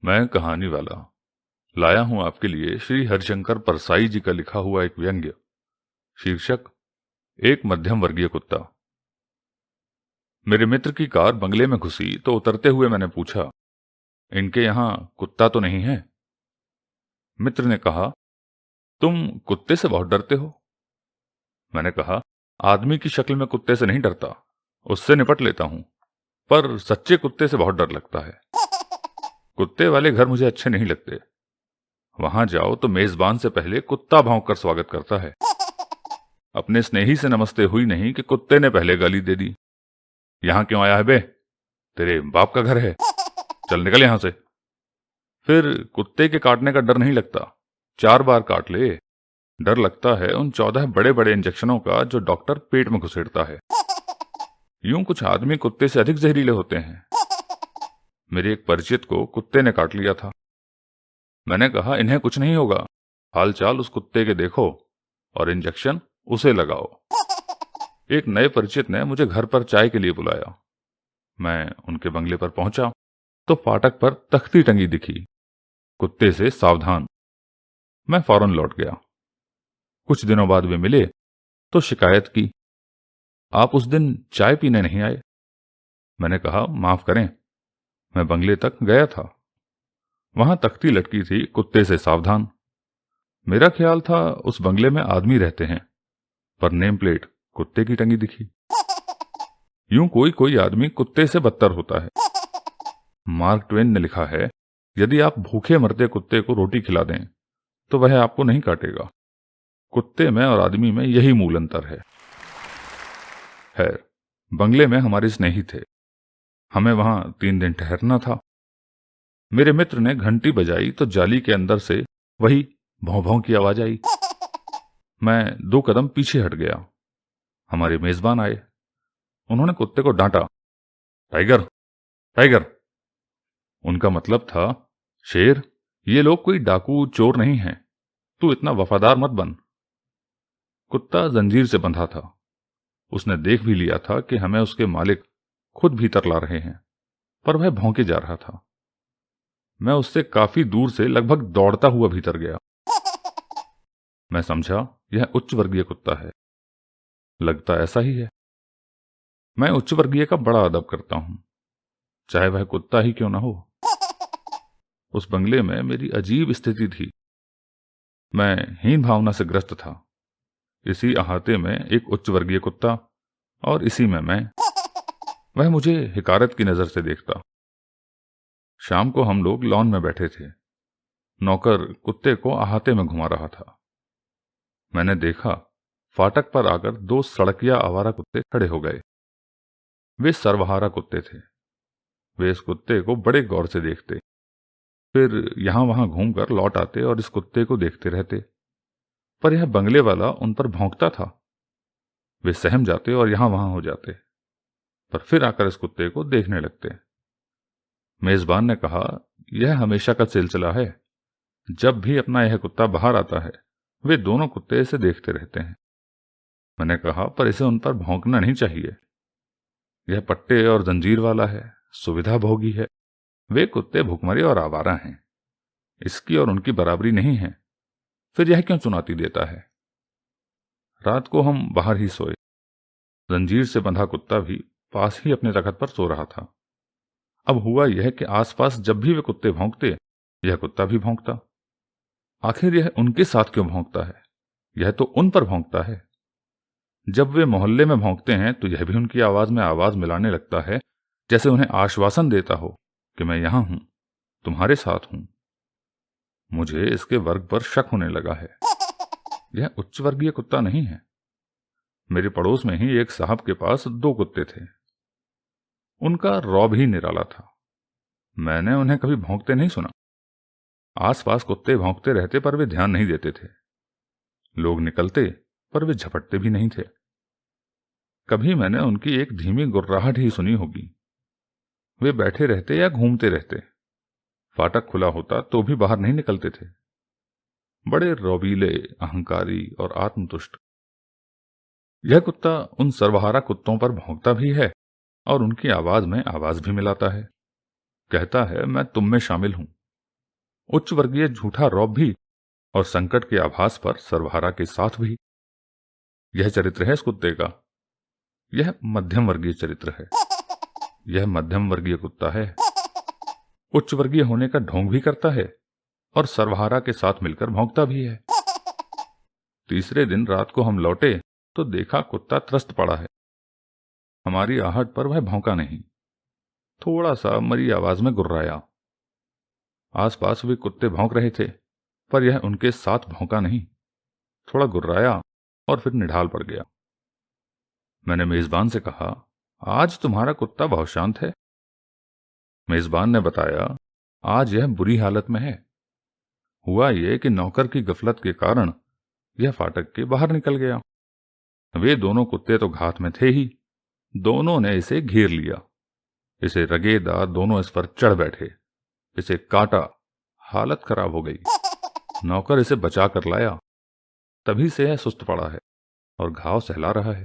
मैं कहानी वाला लाया हूं आपके लिए श्री हरिशंकर परसाई जी का लिखा हुआ एक व्यंग्य। शीर्षक एक मध्यम वर्गीय कुत्ता। मेरे मित्र की कार बंगले में घुसी तो उतरते हुए मैंने पूछा, इनके यहां कुत्ता तो नहीं है? मित्र ने कहा, तुम कुत्ते से बहुत डरते हो। मैंने कहा, आदमी की शक्ल में कुत्ते से नहीं डरता, उससे निपट लेता हूं, पर सच्चे कुत्ते से बहुत डर लगता है। कुत्ते वाले घर मुझे अच्छे नहीं लगते। वहां जाओ तो मेजबान से पहले कुत्ता भौंक कर स्वागत करता है। अपने स्नेही से नमस्ते हुई नहीं कि कुत्ते ने पहले गाली दे दी। यहां क्यों आया है बे? तेरे बाप का घर है, चल निकल यहां से। फिर कुत्ते के काटने का डर नहीं लगता, 4 बार काट ले। डर लगता है उन 14 बड़े बड़े इंजेक्शनों का जो डॉक्टर पेट में घुसेड़ता है। यूं कुछ आदमी कुत्ते से अधिक जहरीले होते हैं। मेरे एक परिचित को कुत्ते ने काट लिया था। मैंने कहा, इन्हें कुछ नहीं होगा, हाल चाल उस कुत्ते के देखो और इंजेक्शन उसे लगाओ। एक नए परिचित ने मुझे घर पर चाय के लिए बुलाया। मैं उनके बंगले पर पहुंचा तो फाटक पर तख्ती टंगी दिखी, कुत्ते से सावधान। मैं फौरन लौट गया। कुछ दिनों बाद वे मिले तो शिकायत की, आप उस दिन चाय पीने नहीं आए। मैंने कहा, माफ करें, मैं बंगले तक गया था। वहां तख्ती लटकी थी, कुत्ते से सावधान। मेरा ख्याल था उस बंगले में आदमी रहते हैं, पर नेम प्लेट कुत्ते की टंगी दिखी। यूं कोई कोई आदमी कुत्ते से बदतर होता है। मार्क ट्वेन ने लिखा है, यदि आप भूखे मरते कुत्ते को रोटी खिला दें तो वह आपको नहीं काटेगा। कुत्ते में और आदमी में यही मूल अंतर है। खैर, बंगले में हमारे स्नेही थे, हमें वहां 3 दिन ठहरना था। मेरे मित्र ने घंटी बजाई तो जाली के अंदर से वही भौं भौं की आवाज आई। मैं 2 कदम पीछे हट गया। हमारे मेजबान आए। उन्होंने कुत्ते को डांटा, टाइगर टाइगर। उनका मतलब था, शेर, ये लोग कोई डाकू चोर नहीं हैं, तू इतना वफादार मत बन। कुत्ता जंजीर से बंधा था। उसने देख भी लिया था कि हमें उसके मालिक खुद भीतर ला रहे हैं, पर वह भौंके जा रहा था। मैं उससे काफी दूर से लगभग दौड़ता हुआ भीतर गया। मैं समझा यह उच्च वर्गीय कुत्ता है। लगता ऐसा ही है। मैं उच्च वर्गीय का बड़ा अदब करता हूं, चाहे वह कुत्ता ही क्यों ना हो। उस बंगले में मेरी अजीब स्थिति थी। मैं हीन भावना से ग्रस्त था। इसी अहाते में एक उच्च वर्गीय कुत्ता और इसी में मैं। वह मुझे हिकारत की नजर से देखता। शाम को हम लोग लॉन में बैठे थे। नौकर कुत्ते को अहाते में घुमा रहा था। मैंने देखा, फाटक पर आकर 2 सड़किया आवारा कुत्ते खड़े हो गए। वे सर्वहारा कुत्ते थे। वे इस कुत्ते को बड़े गौर से देखते, फिर यहां वहां घूमकर लौट आते और इस कुत्ते को देखते रहते। पर यह बंगले वाला उन पर भौंकता था। वे सहम जाते और यहां वहां हो जाते, पर फिर आकर इस कुत्ते को देखने लगते। मेजबान ने कहा, यह हमेशा का सिलसिला है। जब भी अपना यह कुत्ता बाहर आता है, वे दोनों कुत्ते इसे देखते रहते हैं। मैंने कहा, पर इसे उन पर भौंकना नहीं चाहिए। यह पट्टे और जंजीर वाला है, सुविधा भोगी है। वे कुत्ते भुखमरे और आवारा हैं, इसकी और उनकी बराबरी नहीं है। फिर यह क्यों चुनौती देता है? रात को हम बाहर ही सोए। जंजीर से बंधा कुत्ता भी पास ही अपने तखत पर सो रहा था। अब हुआ यह कि आसपास जब भी वे कुत्ते भौंकते, यह कुत्ता भी भौंकता। आखिर यह उनके साथ क्यों भौंकता है? यह तो उन पर भौंकता है। जब वे मोहल्ले में भौंकते हैं तो यह भी उनकी आवाज में आवाज मिलाने लगता है, जैसे उन्हें आश्वासन देता हो कि मैं यहां हूं, तुम्हारे साथ हूं। मुझे इसके वर्ग पर शक होने लगा है। यह उच्च वर्गीय कुत्ता नहीं है। मेरे पड़ोस में ही एक साहब के पास 2 कुत्ते थे। उनका रौब ही निराला था। मैंने उन्हें कभी भौंकते नहीं सुना। आसपास कुत्ते भौंकते रहते पर वे ध्यान नहीं देते थे। लोग निकलते पर वे झपटते भी नहीं थे। कभी मैंने उनकी एक धीमी गुर्राहट ही सुनी होगी। वे बैठे रहते या घूमते रहते। फाटक खुला होता तो भी बाहर नहीं निकलते थे। बड़े रौबीले, अहंकारी और आत्मतुष्ट। यह कुत्ता उन सर्वहारा कुत्तों पर भौंकता भी है और उनकी आवाज में आवाज भी मिलाता है। कहता है, मैं तुम में शामिल हूं, उच्च वर्गीय झूठा रौब भी और संकट के आभास पर सर्वहारा के साथ भी। यह चरित्र है इस कुत्ते का। यह मध्यम वर्गीय चरित्र है। यह मध्यम वर्गीय कुत्ता है। उच्च वर्गीय होने का ढोंग भी करता है और सर्वहारा के साथ मिलकर भौंकता भी है। तीसरे दिन रात को हम लौटे तो देखा कुत्ता त्रस्त पड़ा है। हमारी आहट पर वह भौंका नहीं, थोड़ा सा मरी आवाज में गुर्राया। आसपास वे कुत्ते भौंक रहे थे, पर यह उनके साथ भौंका नहीं, थोड़ा गुर्राया और फिर निढाल पड़ गया। मैंने मेजबान से कहा, आज तुम्हारा कुत्ता बहुत शांत है। मेजबान ने बताया, आज यह बुरी हालत में है। हुआ यह कि नौकर की गफलत के कारण यह फाटक के बाहर निकल गया। वे दोनों कुत्ते तो घात में थे ही, दोनों ने इसे घेर लिया, इसे रगेदा, दोनों इस पर चढ़ बैठे, इसे काटा, हालत खराब हो गई। नौकर इसे बचा कर लाया, तभी से यह सुस्त पड़ा है और घाव सहला रहा है।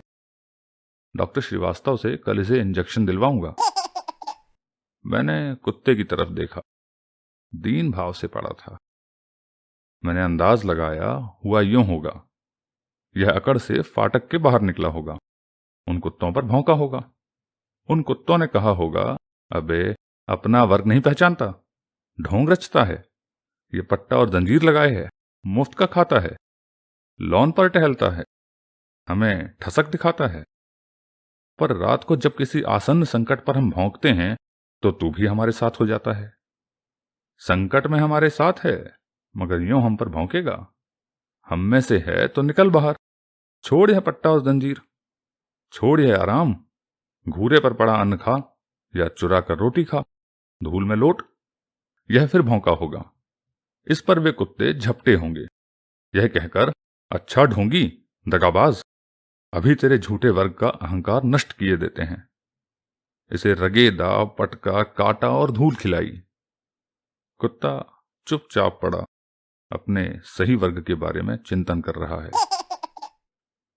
डॉक्टर श्रीवास्तव से कल इसे इंजेक्शन दिलवाऊंगा। मैंने कुत्ते की तरफ देखा, दीन भाव से पड़ा था। मैंने अंदाज लगाया हुआ यूं होगा, यह अकड़ से फाटक के बाहर निकला होगा, उन कुत्तों पर भौंका होगा। उन कुत्तों ने कहा होगा, अबे अपना वर्ग नहीं पहचानता, ढोंग रचता है, ये पट्टा और जंजीर लगाए है, मुफ्त का खाता है, लॉन पर टहलता है, हमें ठसक दिखाता है। पर रात को जब किसी आसन्न संकट पर हम भौंकते हैं तो तू भी हमारे साथ हो जाता है। संकट में हमारे साथ है, मगर यूं हम पर भौंकेगा। हम में से है तो निकल बाहर, छोड़ यह पट्टा और जंजीर, छोड़ यह आराम, घूरे पर पड़ा अन्न खा या चुरा कर रोटी खा, धूल में लोट। यह फिर भौंका होगा। इस पर वे कुत्ते झपटे होंगे, यह कहकर, अच्छा ढोंगी, दगाबाज, अभी तेरे झूठे वर्ग का अहंकार नष्ट किए देते हैं। इसे रगेदा, पटका, काटा और धूल खिलाई। कुत्ता चुपचाप पड़ा, अपने सही वर्ग के बारे में चिंतन कर रहा है।